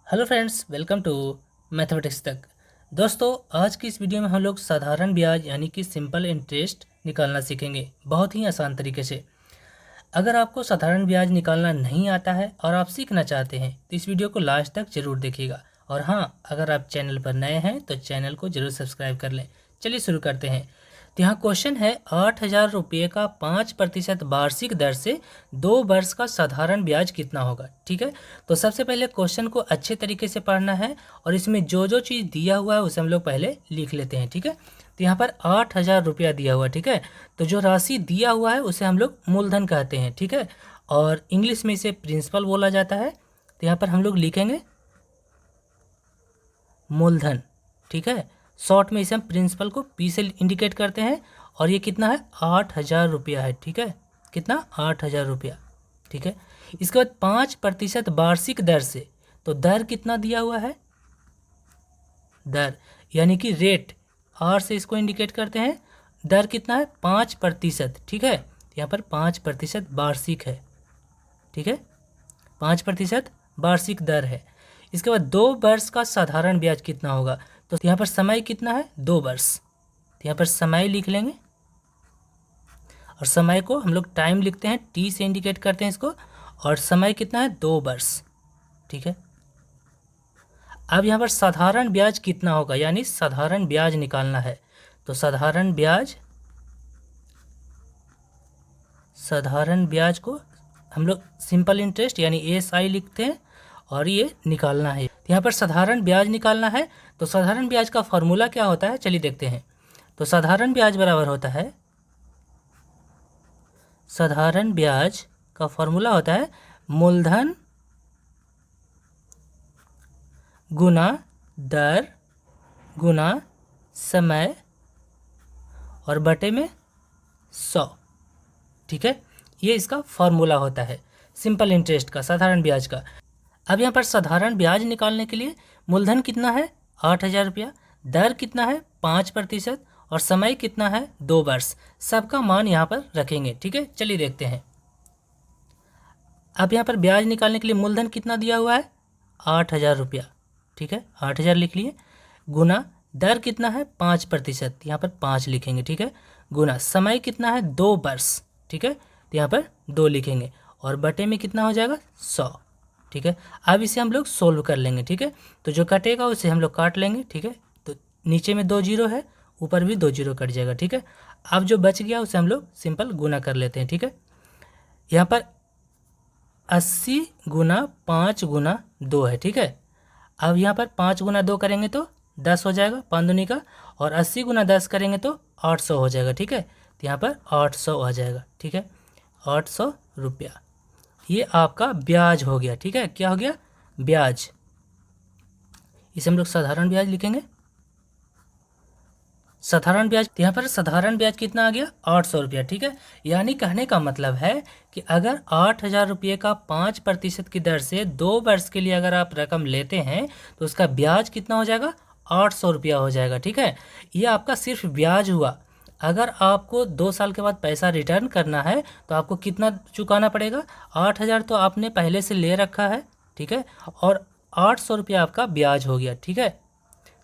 Hello friends, welcome to mathematics तक। दोस्तों, आज की इस वीडियो में हम लोग साधारण ब्याज यानी कि सिंपल इंटरेस्ट निकालना सीखेंगे बहुत ही आसान तरीके से। अगर आपको साधारण ब्याज निकालना नहीं आता है और आप सीखना चाहते हैं तो इस वीडियो को लास्ट तक जरूर देखिएगा। और हाँ, अगर आप चैनल पर नए हैं तो चैनल को जरूर सब्सक्राइब कर लें। चलिए शुरू करते हैं। तो यहाँ क्वेश्चन है 8,000 रुपये का 5% वार्षिक दर से 2 वर्ष का साधारण ब्याज कितना होगा। ठीक है, तो सबसे पहले क्वेश्चन को अच्छे तरीके से पढ़ना है और इसमें जो जो चीज़ दिया हुआ है उसे हम लोग पहले लिख लेते हैं। ठीक है, तो यहाँ पर 8,000 रुपया दिया हुआ है। ठीक है, तो जो राशि दिया हुआ है उसे हम लोग मूलधन कहते हैं। ठीक है, और इंग्लिश में इसे प्रिंसिपल बोला जाता है। तो यहाँ पर हम लोग लिखेंगे मूलधन। ठीक है, शॉर्ट में इसे हम प्रिंसिपल को पी से इंडिकेट करते हैं। और ये कितना है? 8,000 रुपया है। ठीक है, कितना? 8,000 रुपया। ठीक है, इसके बाद 5% वार्षिक दर से, तो दर कितना दिया हुआ है? दर यानी कि रेट, आर से इसको इंडिकेट करते हैं। दर कितना है? 5%। ठीक है, यहाँ पर 5% वार्षिक है। ठीक है, 5% वार्षिक दर है। इसके बाद 2 वर्ष का साधारण ब्याज कितना होगा? तो यहाँ पर समय कितना है? 2 वर्ष। तो यहाँ पर समय लिख लेंगे और समय को हम लोग टाइम लिखते हैं, टी से इंडिकेट करते हैं इसको। और समय कितना है? 2 वर्ष। ठीक है, अब यहाँ पर साधारण ब्याज कितना होगा, यानी साधारण ब्याज निकालना है। तो साधारण ब्याज को हम लोग सिंपल इंटरेस्ट यानी एएसआई लिखते हैं और ये निकालना है। तो यहाँ पर साधारण ब्याज निकालना है। तो साधारण ब्याज का फॉर्मूला क्या होता है, चलिए देखते हैं। तो साधारण ब्याज बराबर होता है, साधारण ब्याज का फॉर्मूला होता है मूलधन गुना दर गुना समय और बटे में 100। ठीक है, ये इसका फॉर्मूला होता है सिंपल इंटरेस्ट का, साधारण ब्याज का। अब यहाँ पर साधारण ब्याज निकालने के लिए मूलधन कितना है? 8,000 रुपया। दर कितना है? 5%। और समय कितना है? 2 वर्ष। सबका मान यहाँ पर रखेंगे। ठीक है, चलिए देखते हैं। अब यहाँ पर ब्याज निकालने के लिए मूलधन कितना दिया हुआ है? 8,000 रुपया। ठीक है, 8,000 लिख लिए। गुना दर कितना है? 5%, यहाँ पर 5 लिखेंगे। ठीक है, गुना समय कितना है? 2 वर्ष। ठीक है, तो यहाँ पर 2 लिखेंगे और बटे में कितना हो जाएगा? 100। ठीक है, अब इसे हम लोग सोल्व कर लेंगे। ठीक है, तो जो कटेगा उसे हम लोग काट लेंगे। ठीक है, तो नीचे में 2 जीरो है, ऊपर भी 2 जीरो कट जाएगा। ठीक है, अब जो बच गया उसे हम लोग सिंपल गुना कर लेते हैं। ठीक है, यहाँ पर 80 गुना 5 गुना 2 है। ठीक है, अब यहाँ पर 5 गुना 2 करेंगे तो 10 हो जाएगा, 5 दूनी का। और 80 गुना 10 करेंगे तो 800 हो जाएगा। ठीक है, तो यहाँ पर 800 आ जाएगा। ठीक है, 800 रुपया ये आपका ब्याज हो गया। ठीक है, क्या हो गया? ब्याज। इसे हम लोग साधारण ब्याज लिखेंगे। साधारण ब्याज, यहाँ पर साधारण ब्याज कितना आ गया? 800 रुपया। ठीक है, यानी कहने का मतलब है कि अगर 8,000 रुपये का 5% की दर से 2 वर्ष के लिए अगर आप रकम लेते हैं तो उसका ब्याज कितना हो जाएगा? 800 रुपया हो जाएगा। ठीक है, ये आपका सिर्फ ब्याज हुआ। अगर आपको 2 साल के बाद पैसा रिटर्न करना है तो आपको कितना चुकाना पड़ेगा? 8,000 तो आपने पहले से ले रखा है। ठीक है, और 800 रुपया आपका ब्याज हो गया। ठीक है,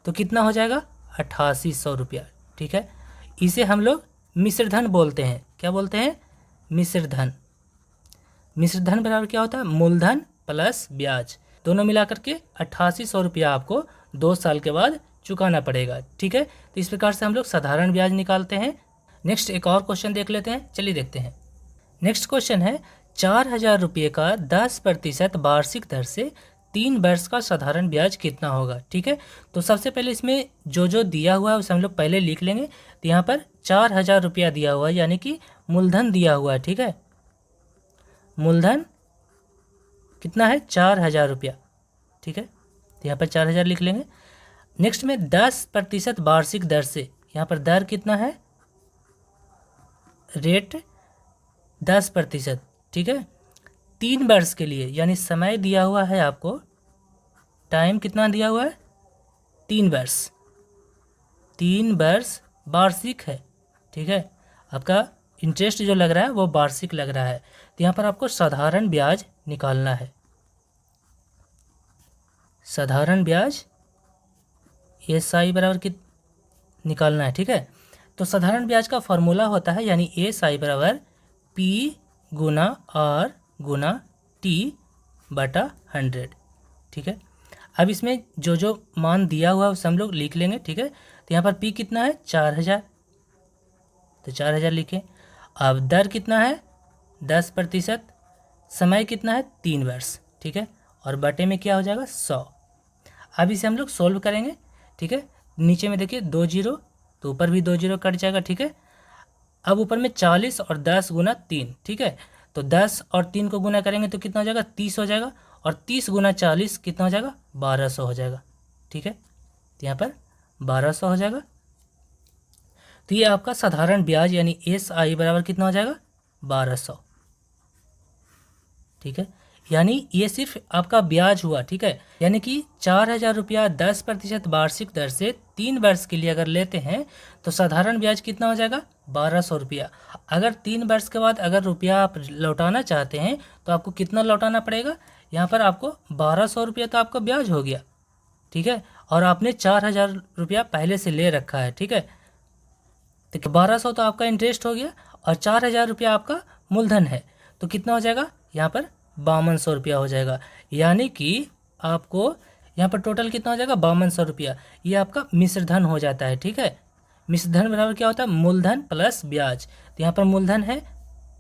तो कितना हो जाएगा? 8,800 रुपया। ठीक है, इसे हम लोग मिश्रधन बोलते हैं। क्या बोलते हैं? मिश्रधन। मिश्रधन बराबर क्या होता है? मूलधन प्लस ब्याज, दोनों मिलाकर के 8,800 रुपया आपको 2 साल के बाद चुकाना पड़ेगा। ठीक है, तो इस प्रकार से हम लोग साधारण ब्याज निकालते हैं। नेक्स्ट एक और क्वेश्चन देख लेते हैं, चलिए देखते हैं। नेक्स्ट क्वेश्चन है 4,000 रुपये का 10% वार्षिक दर से 3 वर्ष का साधारण ब्याज कितना होगा। ठीक है, तो सबसे पहले इसमें जो जो दिया हुआ है उसे हम लोग पहले लिख लेंगे। तो यहाँ पर 4,000 रुपया दिया हुआ है, यानी कि मूलधन दिया हुआ है। ठीक है, मूलधन कितना है? 4,000 रुपया। ठीक है, तो यहाँ पर 4,000 लिख लेंगे। नेक्स्ट में 10% वार्षिक दर से, यहाँ पर दर कितना है? रेट 10%। ठीक है, 3 वर्ष के लिए, यानी समय दिया हुआ है आपको, टाइम कितना दिया हुआ है? 3 वर्ष। 3 वर्ष वार्षिक है। ठीक है, आपका इंटरेस्ट जो लग रहा है वो वार्षिक लग रहा है। तो यहाँ पर आपको साधारण ब्याज निकालना है। साधारण ब्याज SI बराबर कित निकालना है, ठीक है। तो साधारण ब्याज का फॉर्मूला होता है यानी SI बराबर P गुना R गुना T बटा 100, ठीक है। अब इसमें जो जो मान दिया हुआ है उसे हम लोग लिख लेंगे, ठीक है। तो यहाँ पर P कितना है 4000, तो 4000 लिखें। अब दर कितना है 10%, समय कितना है 3 वर्ष, ठीक है। और बटे में क्या हो जाएगा 100। अब इसे हम लोग सोल्व करेंगे, ठीक है। नीचे में देखिए 2 जीरो, तो ऊपर भी 2 जीरो कट जाएगा, ठीक है। अब ऊपर में 40 और 10 गुना 3, ठीक है। तो 10 और 3 को गुना करेंगे तो कितना हो जाएगा 30 हो जाएगा, और 30 गुना 40 कितना हो जाएगा 1200 हो जाएगा, ठीक है। तो यहाँ पर 1200 हो जाएगा। तो ये आपका साधारण ब्याज यानी SI बराबर कितना हो जाएगा 1200, ठीक है। यानी ये सिर्फ आपका ब्याज हुआ, ठीक है। यानी कि 4000 रुपया 10% वार्षिक दर से 3 वर्ष के लिए अगर लेते हैं तो साधारण ब्याज कितना हो जाएगा 1200 रुपया। अगर 3 वर्ष के बाद अगर रुपया आप लौटाना चाहते हैं तो आपको कितना लौटाना पड़ेगा, यहाँ पर आपको 1200 रुपया तो आपका ब्याज हो गया, ठीक है। और आपने 4000 रुपया पहले से ले रखा है, ठीक है। तो 1200 तो आपका इंटरेस्ट हो गया और 4000 रुपया आपका मूलधन है, तो कितना हो जाएगा यहाँ पर 5200 रुपया हो जाएगा। यानी कि आपको यहाँ पर टोटल कितना हो जाएगा 5200 रुपया। ये आपका मिश्र धन हो जाता है, ठीक है। मिश्र धन बराबर क्या होता है मूलधन प्लस ब्याज। तो यहाँ पर मूलधन है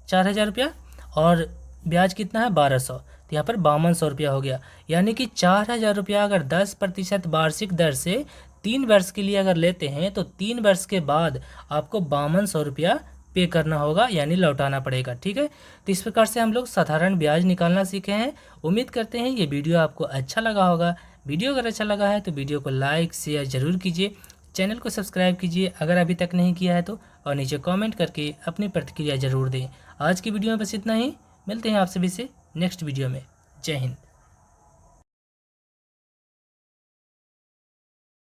4000 रुपया और ब्याज कितना है 1200, तो यहाँ पर 5200 रुपया हो गया। यानी कि 4000 रुपया अगर 10% वार्षिक दर से 3 वर्ष के लिए अगर लेते हैं तो 3 वर्ष के बाद आपको 5200 रुपया पे करना होगा यानी लौटाना पड़ेगा, ठीक है। तो इस प्रकार से हम लोग साधारण ब्याज निकालना सीखे हैं। उम्मीद करते हैं ये वीडियो आपको अच्छा लगा होगा। वीडियो अगर अच्छा लगा है तो वीडियो को लाइक शेयर ज़रूर कीजिए, चैनल को सब्सक्राइब कीजिए अगर अभी तक नहीं किया है तो, और नीचे कमेंट करके अपनी प्रतिक्रिया ज़रूर दें। आज की वीडियो में बस इतना ही, मिलते हैं आप सभी से नेक्स्ट वीडियो में। जय हिंद।